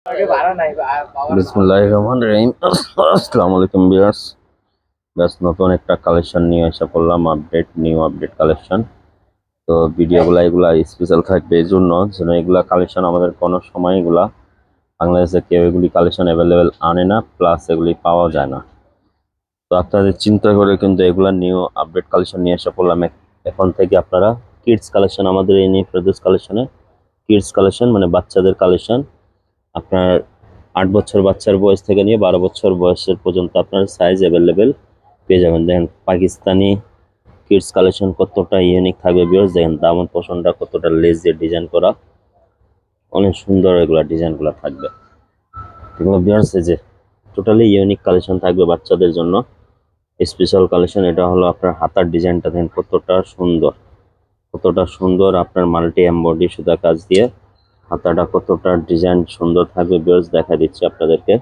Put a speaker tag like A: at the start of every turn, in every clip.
A: বিসমিল্লাহির রহমানির রহিম। আসসালামু আলাইকুম ভিউয়ার্স। নতুন একটা কালেকশন নিয়ে এসে পড়লাম, নিউ আপডেট কালেকশন। তো ভিডিওগুলো এগুলা স্পেশাল থাকবে এই জন্য যেন এগুলা কালেকশন আমাদের কোনো সময় এগুলা বাংলাদেশে কেউ এগুলি কালেকশন অ্যাভেলেবেল আনে না, প্লাস এগুলি পাওয়া যায় না। তো আপনাদের চিন্তা করে কিন্তু এগুলা নিউ আপডেট কালেকশন নিয়ে এসে পড়লাম। এখন থেকে আপনারা কিডস কালেকশন, আমাদের এই নিউ প্রডিউস কালেকশনে কিডস কালেকশন মানে বাচ্চাদের কালেকশন, আপনার 8 বছর বাচ্চার বয়স থেকে নিয়ে 12 বছর বয়সের পর্যন্ত আপনার সাইজ অ্যাভেলেবেল পেয়ে যাবেন। দেখেন পাকিস্তানি কিডস কালেকশন কতটা ইউনিক থাকবে ভিউয়ার্স। দেখেন দামন পোষণটা কতটা লেস দিয়ে ডিজাইন করা, অনেক সুন্দর এগুলা ডিজাইনগুলো থাকবে। এগুলো ভিউয়ার্স এই যে টোটালি ইউনিক কালেকশন থাকবে বাচ্চাদের জন্য, স্পেশাল কালেকশন। এটা হলো আপনার হাতার ডিজাইনটা, দেখেন কতটা সুন্দর, কতটা সুন্দর আপনার মাল্টি এমব্রয়ডারি সুতা কাজ দিয়ে হাতাটা কতটা ডিজাইন সুন্দর থাকবে ভিউয়ার্স। দেখা দিচ্ছি আপনাদেরকে,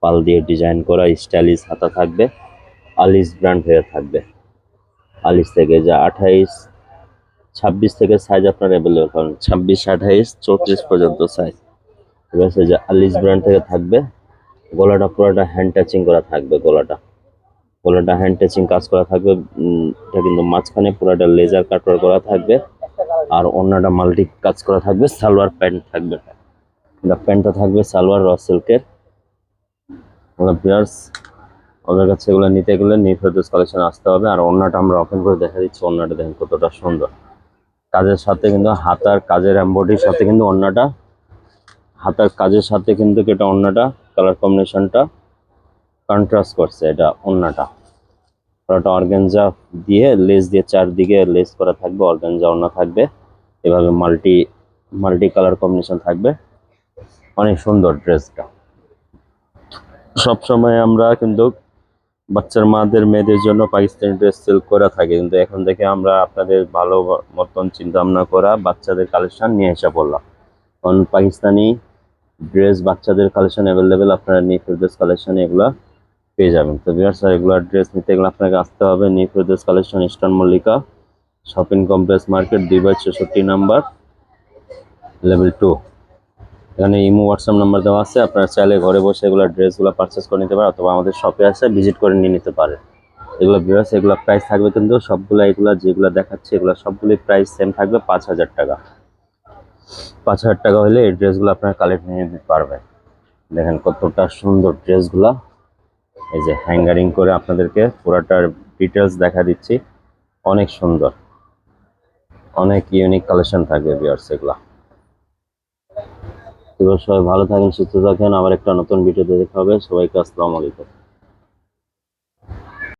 A: পাল দিয়ে ডিজাইন করা স্টাইলিশ হাতা থাকবে, আলিস ব্র্যান্ড হয়ে থাকবে। আলিস থেকে যা 28-26 থেকে সাইজ আপনার অ্যাভেলেবল পাবেন, 26, 28, 34 পর্যন্ত সাইজ। ঠিক আছে, যে আলিস ব্র্যান্ড থেকে থাকবে। গলাটা পুরোটা হ্যান্ড টাচিং করা থাকবে, গলাটা হ্যান্ড টাচিং কাজ করা থাকবে। এটা কিন্তু মাঝখানে পুরোটা লেজার কাটওয়ার করা থাকবে, আর অন্যটা মাল্টি কাজ করা থাকবে। সালোয়ার প্যান্ট থাকবে, প্যান্টটা থাকবে সালোয়ার র সিল্কের। ভিউয়ার্স ওদের কাছে এগুলো নিতে গেলে নিউ ফেরদৌস কালেকশন আসতে হবে। আর অন্যটা আমরা ওপেন করে দেখা দিচ্ছি, অন্যটা দেখেন কতটা সুন্দর কাজের সাথে, কিন্তু হাতার কাজের এমব্রয়ডারির সাথে কিন্তু অন্যটা, হাতার কাজের সাথে কিন্তু এটা অন্যটা কালার কম্বিনেশনটা কন্ট্রাস্ট করছে। এটা অন্যটা পুরোটা অর্গানজা দিয়ে লেস দিয়ে চারদিকে লেস করা থাকবে, অর্গানজা অন্য থাকবে, এভাবে মাল্টি মাল্টি কালার কম্বিনেশন থাকবে। অনেক সুন্দর ড্রেসটা। সবসময় আমরা কিন্তু বাচ্চার মাদের মেয়েদের জন্য পাকিস্তানি ড্রেস সেল করে থাকে, কিন্তু এখন থেকে আমরা আপনাদের ভালো মতন চিন্তা ভাবনা করা বাচ্চাদের কালেকশন নিয়ে এসে পড়লাম। কারণ পাকিস্তানি ড্রেস বাচ্চাদের কালেকশন অ্যাভেলেবেল আপনারা নিউ ফেরদৌস কালেকশন এগুলা পেয়ে যাবেন। তো ভিউয়ার্স এগুলা ড্রেস নিতে গেলে আপনাকে আসতে হবে new Ferdous collection, eastern Mallika shopping complex market, 2/64 number, level 2। এখানে ইমো হোয়াটসঅ্যাপ নাম্বার দেওয়া আছে, আপনারা চাইলে ঘরে বসে এগুলো ড্রেসগুলো পারচেস করে নিতে পারেন, অথবা আমাদের শপে আসে ভিজিট করে নিয়ে নিতে পারেন। এগুলো ভিউয়ার্স এগুলো প্রাইস থাকবে কিন্তু সবগুলো, এগুলো যেগুলো দেখাচ্ছে এগুলো সবগুলোই প্রাইস সেম থাকবে 5,000 টাকা। 5,000 টাকা হলে এই ড্রেসগুলো আপনারা কালেক্ট নিয়ে নিতে পারবেন। দেখেন কতটা সুন্দর ড্রেসগুলো, এই যে হ্যাঙ্গারিং করে আপনাদেরকে পুরাটার ডিটেলস দেখা দিচ্ছি। অনেক সুন্দর, অনেক ইউনিক কালেকশন থাকবে ভিউয়ার্স এগুলা। সবাই ভালো থাকেন, সুস্থ থাকেন, আবার একটা নতুন ভিডিওতে দেখা হবে। সবাইকে আসসালামু আলাইকুম।